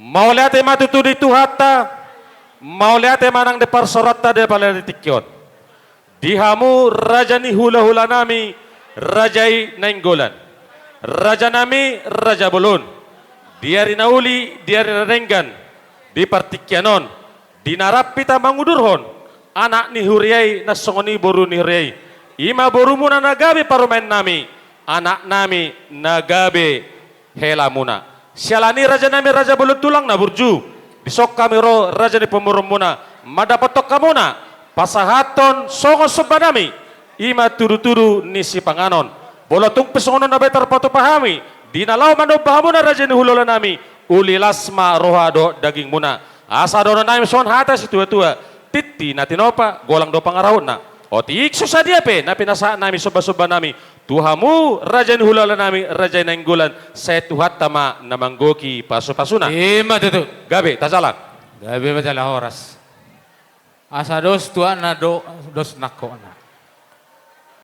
Mauliate matutudi tuhata, mauliate manang de parsorata de palatikyot. Dihamu raja ni hula-hula nami, rajai nainggolan. Raja nami, raja bulun. Diari nauli, diari narenggan. Di partikyanon, dinarapita mangudurhon. Anak ni huriay na songoni boru ni huriay. Ima boru muna nagabi parumain nami. Anak nami nagabi hela muna. Sialani raja nami raja bulun tulang na burju. Bisok kami ro raja ni pemurum muna. Madapatok kamuna. Pasahaton songo soba nami. Ima turu-turu ni si panganon. Bolotung pesongono na betar patu pahami. Dinalaw manobahamu na raja ni hulola nami. Uli lasma rohado daging muna. Asa dono nami son hata si tua-tua. Titi na tinopa golang do pangarawon na. O tiikso sa diape na pinasaan nami soba-soba nami. Tuhamu raja ni hulala nami raja na inggulan sa tuhat tama na manggoki paso-pasuna. Ima tutu. Gabi, tasalan. Gabi macam oras. Asa dos tua na dos nako na.